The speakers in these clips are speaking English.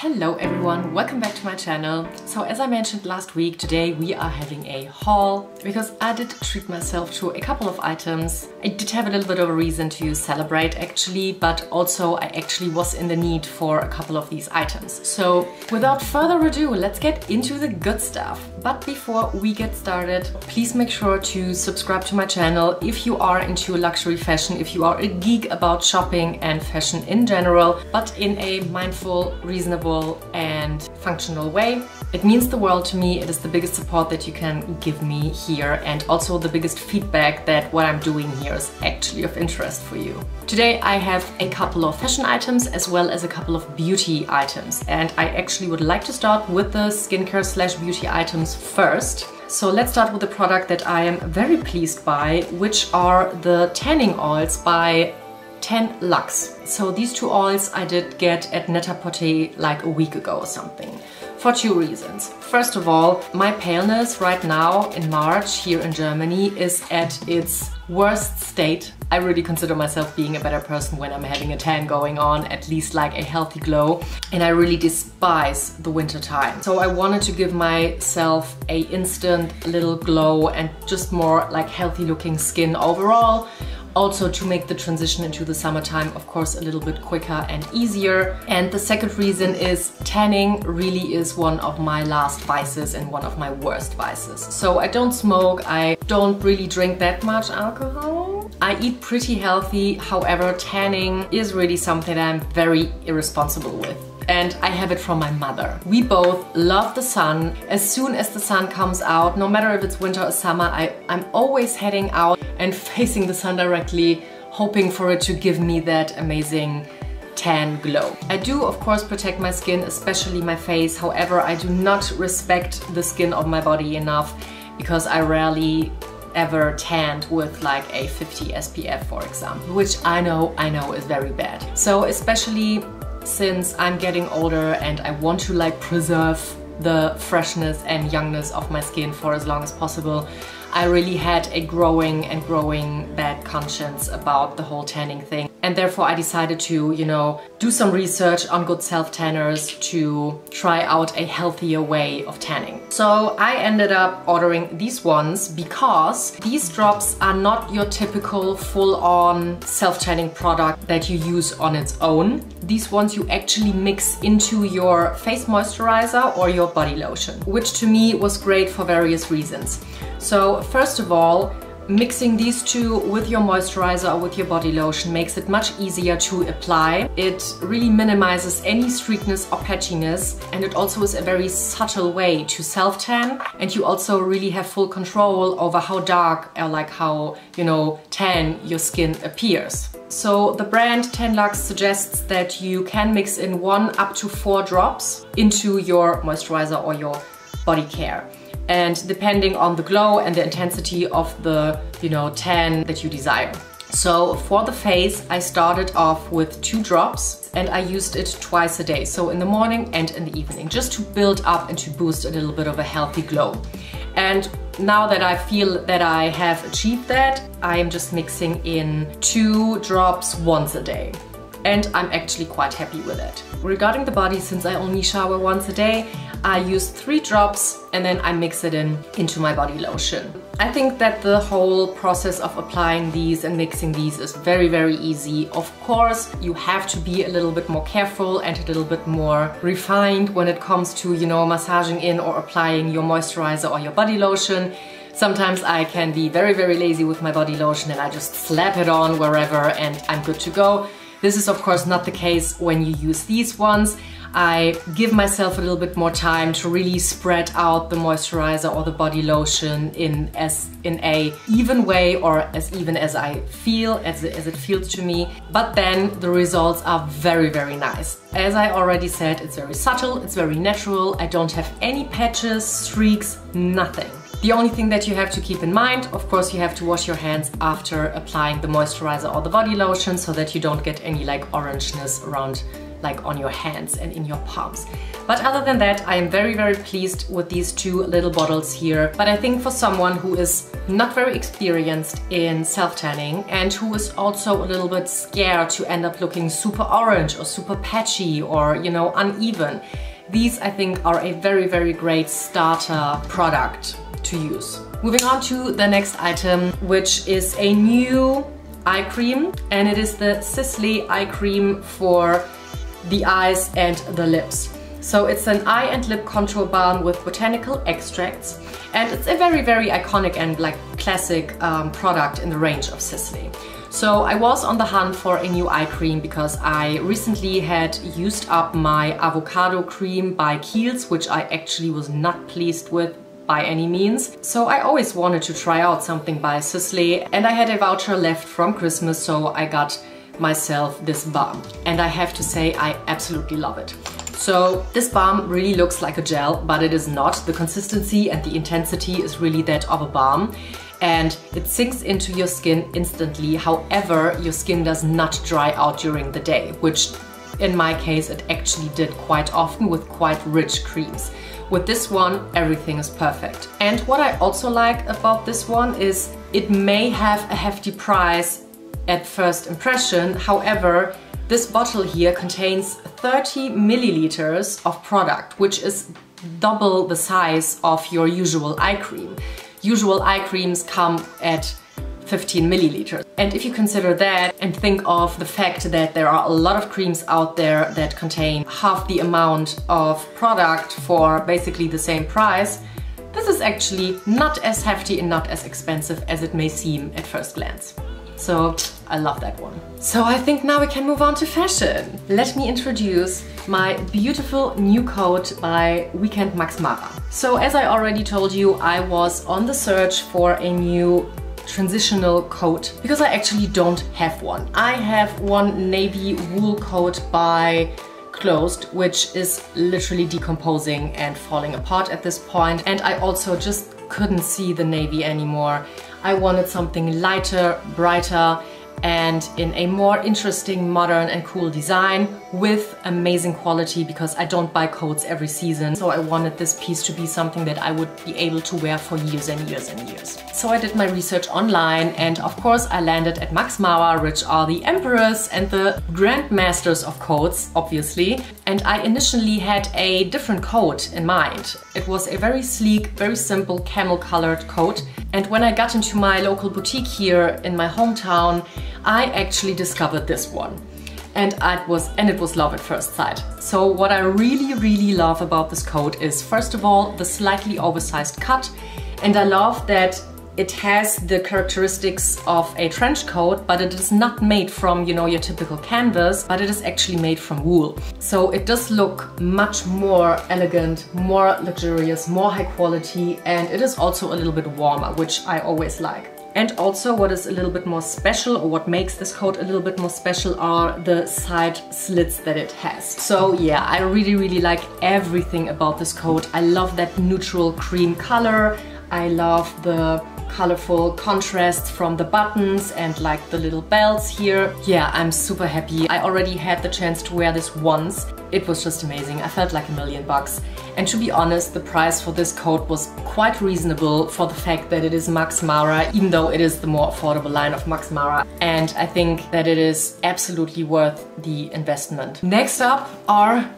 Hello everyone, welcome back to my channel. So as I mentioned last week, today we are having a haul because I did treat myself to a couple of items. I did have a little bit of a reason to celebrate actually, but also I actually was in the need for a couple of these items. So without further ado, let's get into the good stuff. But before we get started, please make sure to subscribe to my channel if you are into luxury fashion, if you are a geek about shopping and fashion in general, but in a mindful, reasonable and functional way. It means the world to me. It is the biggest support that you can give me here and also the biggest feedback that what I'm doing here is actually of interest for you. Today I have a couple of fashion items as well as a couple of beauty items, and I actually would like to start with the skincare slash beauty items first. So let's start with the product that I am very pleased by, which are the tanning oils by Luxe. So these two oils I did get at Net-a-Porter like a week ago or something, for two reasons. First of all, my paleness right now in March here in Germany is at its worst state. I really consider myself being a better person when I'm having a tan going on, at least like a healthy glow, and I really despise the winter time. So I wanted to give myself a instant little glow and just more like healthy looking skin overall. Also to make the transition into the summertime, of course, a little bit quicker and easier. And the second reason is tanning really is one of my last vices and one of my worst vices. So I don't smoke, I don't really drink that much alcohol. I eat pretty healthy, however, tanning is really something that I'm very irresponsible with. And I have it from my mother. We both love the sun. As soon as the sun comes out, no matter if it's winter or summer, I'm always heading out and facing the sun directly, hoping for it to give me that amazing tan glow. I do of course protect my skin, especially my face. However, I do not respect the skin of my body enough because I rarely ever tanned with like a 50 SPF, for example, which I know is very bad. So especially since I'm getting older and I want to like preserve the freshness and youngness of my skin for as long as possible, I really had a growing bad conscience about the whole tanning thing. And therefore I decided to, you know, do some research on good self-tanners to try out a healthier way of tanning. So I ended up ordering these ones because these drops are not your typical full-on self-tanning product that you use on its own. These ones you actually mix into your face moisturizer or your body lotion, which to me was great for various reasons. So first of all, mixing these two with your moisturizer or with your body lotion makes it much easier to apply. It really minimizes any streakness or patchiness, and it also is a very subtle way to self-tan, and you also really have full control over how dark or like how, you know, tan your skin appears. So the brand Luxe suggests that you can mix in 1 up to 4 drops into your moisturizer or your body care, and depending on the glow and the intensity of the, you know, tan that you desire. So for the face, I started off with 2 drops and I used it twice a day, so in the morning and in the evening, just to build up and to boost a little bit of a healthy glow. And now that I feel that I have achieved that, I am just mixing in 2 drops once a day. And I'm actually quite happy with it. Regarding the body, since I only shower once a day, I use 3 drops and then I mix it into my body lotion. I think that the whole process of applying these and mixing these is very, very easy. Of course, you have to be a little bit more careful and a little bit more refined when it comes to, you know, massaging in or applying your moisturizer or your body lotion. Sometimes I can be very, very lazy with my body lotion and I just slap it on wherever and I'm good to go. This is of course not the case when you use these ones. I give myself a little bit more time to really spread out the moisturizer or the body lotion in a even way, or as even as I feel, as it feels to me. But then the results are very, very nice. As I already said, it's very subtle, it's very natural. I don't have any patches, streaks, nothing. The only thing that you have to keep in mind, of course, you have to wash your hands after applying the moisturizer or the body lotion so that you don't get any like orangeness around like on your hands and in your palms. But other than that, I am very, very pleased with these two little bottles here. But I think for someone who is not very experienced in self-tanning and who is also a little bit scared to end up looking super orange or super patchy or, you know, uneven, these I think are a very, very great starter product to use. Moving on to the next item, which is a new eye cream, and it is the Sisley eye cream for the eyes and the lips. So it's an eye and lip contour balm with botanical extracts, and it's a very, very iconic and like classic product in the range of Sisley. So I was on the hunt for a new eye cream because I recently had used up my avocado cream by Kiehl's, which I actually was not pleased with by any means. So I always wanted to try out something by Sisley, and I had a voucher left from Christmas, so I got myself this balm. And I have to say, I absolutely love it. So this balm really looks like a gel, but it is not. The consistency and the intensity is really that of a balm, and it sinks into your skin instantly. However, your skin does not dry out during the day, which in my case it actually did quite often with quite rich creams. With this one, everything is perfect. And what I also like about this one is it may have a hefty price at first impression. However, this bottle here contains 30 milliliters of product, which is double the size of your usual eye cream. Usual eye creams come at 15 milliliters. And if you consider that and think of the fact that there are a lot of creams out there that contain half the amount of product for basically the same price, this is actually not as hefty and not as expensive as it may seem at first glance. So I love that one. So I think now we can move on to fashion. Let me introduce my beautiful new coat by Weekend Max Mara. So as I already told you, I was on the search for a new transitional coat because I actually don't have one. I have one navy wool coat by Closed, which is literally decomposing and falling apart at this point, and I also just couldn't see the navy anymore. I wanted something lighter, brighter, and in a more interesting, modern and cool design with amazing quality, because I don't buy coats every season. So I wanted this piece to be something that I would be able to wear for years and years and years. So I did my research online, and of course I landed at Max Mara, which are the emperors and the grandmasters of coats, obviously. And I initially had a different coat in mind. It was a very sleek, very simple camel colored coat. And when I got into my local boutique here in my hometown, I actually discovered this one. And it was love at first sight. So what I really love about this coat is, first of all, the slightly oversized cut. And I love that it has the characteristics of a trench coat, but it is not made from, you know, your typical canvas, but it is actually made from wool. So it does look much more elegant, more luxurious, more high quality, and it is also a little bit warmer, which I always like. And also what is a little bit more special, or what makes this coat a little bit more special, are the side slits that it has. So yeah, I really like everything about this coat. I love that neutral cream color. I love the colorful contrasts from the buttons and like the little belts here. Yeah, I'm super happy. I already had the chance to wear this once. It was just amazing. I felt like $1,000,000. And to be honest, the price for this coat was quite reasonable for the fact that it is Max Mara, even though it is the more affordable line of Max Mara. And I think that it is absolutely worth the investment. Next up are,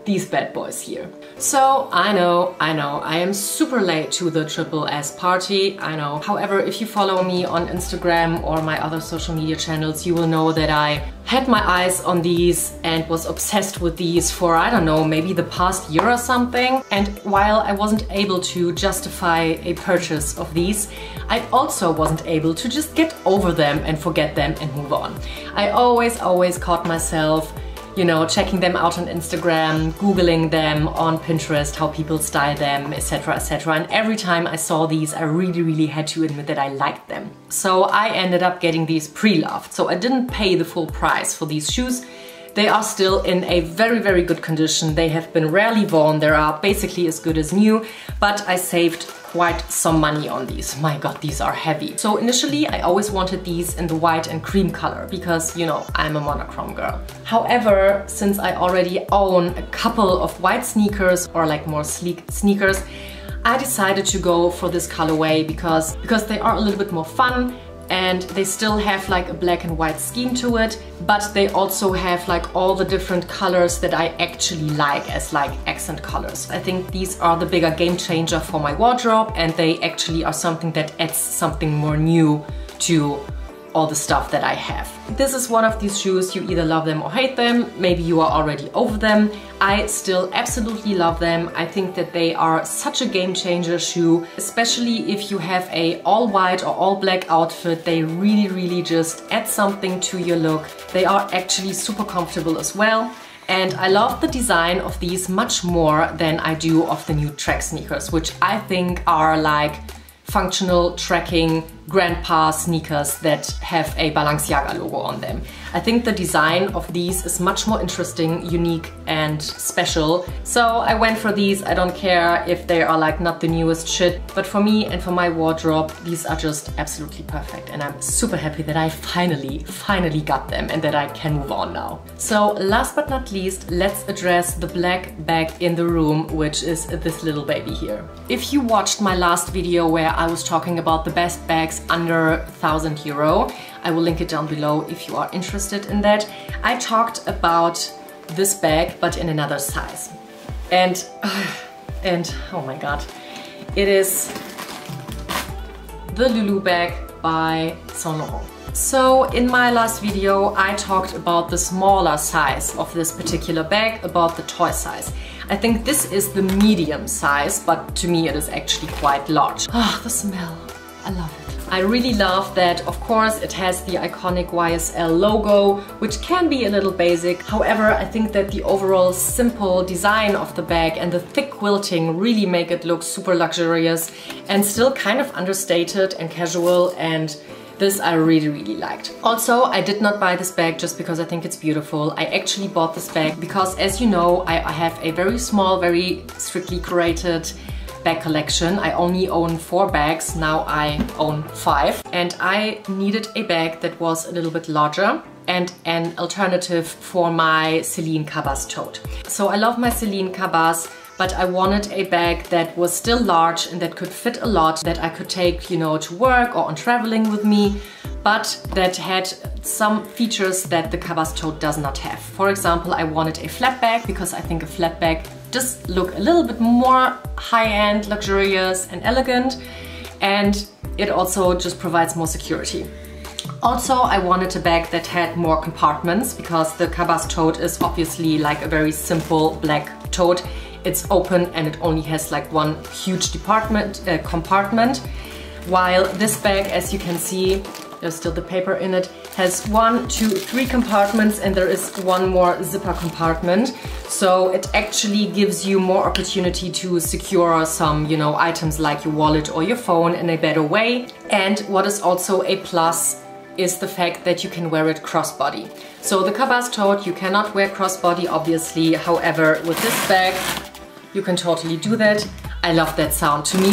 these bad boys here. So I know, I am super late to the Triple S party, I know. However, if you follow me on Instagram or my other social media channels, you will know that I had my eyes on these and was obsessed with these for, I don't know, maybe the past year or something. And while I wasn't able to justify a purchase of these, I also wasn't able to just get over them and forget them and move on. I always caught myself, you know, checking them out on Instagram, Googling them on Pinterest, how people style them, etc, etc. And every time I saw these, I really had to admit that I liked them. So I ended up getting these pre-loved. So I didn't pay the full price for these shoes. They are still in a very good condition. They have been rarely worn. They are basically as good as new, but I saved quite some money on these. My god, these are heavy. So initially I always wanted these in the white and cream color because, you know, I'm a monochrome girl. However, since I already own a couple of white sneakers or like more sleek sneakers, I decided to go for this colorway because they are a little bit more fun and they still have like a black and white scheme to it, but they also have like all the different colors that I actually like as like accent colors. I think these are the bigger game changer for my wardrobe, and they actually are something that adds something more new to all the stuff that I have. This is one of these shoes, you either love them or hate them. Maybe you are already over them. I still absolutely love them. I think that they are such a game changer shoe, especially if you have a all white or all black outfit. They really just add something to your look. They are actually super comfortable as well. And I love the design of these much more than I do of the new track sneakers, which I think are like functional trekking grandpa sneakers that have a Balenciaga logo on them. I think the design of these is much more interesting, unique and special. So I went for these. I don't care if they are like not the newest shit, but for me and for my wardrobe, these are just absolutely perfect. And I'm super happy that I finally got them and that I can move on now. So last but not least, let's address the black bag in the room, which is this little baby here. If you watched my last video where I was talking about the best bags under 1,000 €, I will link it down below if you are interested in that. I talked about this bag, but in another size. And oh my god, it is the Lulu bag by Saint Laurent. So in my last video, I talked about the smaller size of this particular bag, about the toy size. I think this is the medium size, but to me it is actually quite large. Ah, the smell, I love it. I really love that, of course, it has the iconic YSL logo, which can be a little basic. However, I think that the overall simple design of the bag and the thick quilting really make it look super luxurious and still kind of understated and casual, and this I really liked. Also, I did not buy this bag just because I think it's beautiful. I actually bought this bag because, as you know, I have a very small, very strictly curated bag collection. I only own 4 bags, now I own 5. And I needed a bag that was a little bit larger and an alternative for my Celine Cabas tote. So I love my Celine Cabas, but I wanted a bag that was still large and that could fit a lot, that I could take, you know, to work or on traveling with me, but that had some features that the Cabas tote does not have. For example, I wanted a flat bag because I think a flat bag does look a little bit more high-end, luxurious and elegant, and it also just provides more security. Also, I wanted a bag that had more compartments because the Cabas tote is obviously like a very simple black tote. It's open and it only has like one huge compartment, while this bag, as you can see, there's still the paper in it, has 1, 2, 3 compartments, and there is one more zipper compartment. So it actually gives you more opportunity to secure some, you know, items like your wallet or your phone in a better way. And what is also a plus is the fact that you can wear it crossbody. So the Cabas tote you cannot wear crossbody, obviously. However, with this bag, you can totally do that. I love that sound. To me,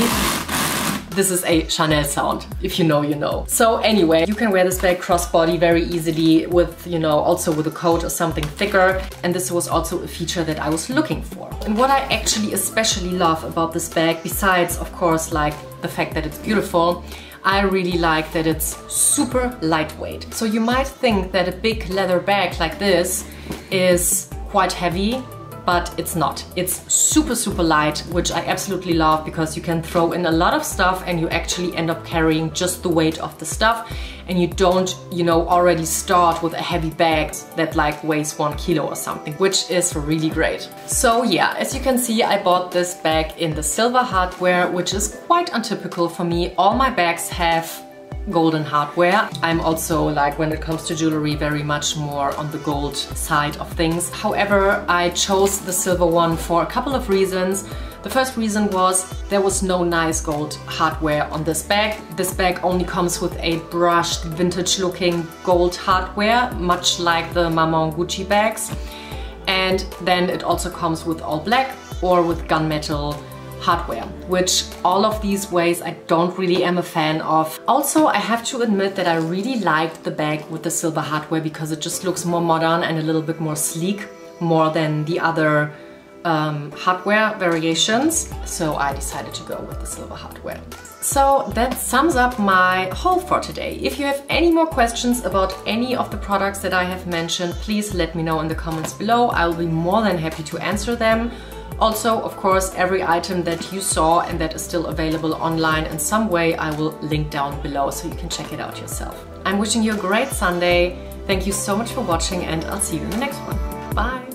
this is a Chanel sound. If you know, you know. So anyway, you can wear this bag crossbody very easily with, you know, also with a coat or something thicker. And this was also a feature that I was looking for. And what I actually especially love about this bag, besides of course like the fact that it's beautiful, I really like that it's super lightweight. So you might think that a big leather bag like this is quite heavy, but it's not. It's super light, which I absolutely love because you can throw in a lot of stuff and you actually end up carrying just the weight of the stuff, and you don't, you know, already start with a heavy bag that like weighs 1 kilo or something, which is really great. So yeah, as you can see, I bought this bag in the silver hardware, which is quite untypical for me. All my bags have golden hardware. I'm also, like, when it comes to jewelry, very much more on the gold side of things. However, I chose the silver one for a couple of reasons. The first reason was there was no nice gold hardware on this bag. This bag only comes with a brushed, vintage looking gold hardware, much like the Maman Gucci bags. And then it also comes with all black or with gunmetal hardware, which all of these ways I don't really am a fan of. Also, I have to admit that I really liked the bag with the silver hardware because it just looks more modern and a little bit more sleek, more than the other hardware variations. So I decided to go with the silver hardware. So that sums up my haul for today. If you have any more questions about any of the products that I have mentioned, please let me know in the comments below. I will be more than happy to answer them. Also, of course, every item that you saw and that is still available online in some way, I will link down below so you can check it out yourself. I'm wishing you a great Sunday. Thank you so much for watching and I'll see you in the next one. Bye!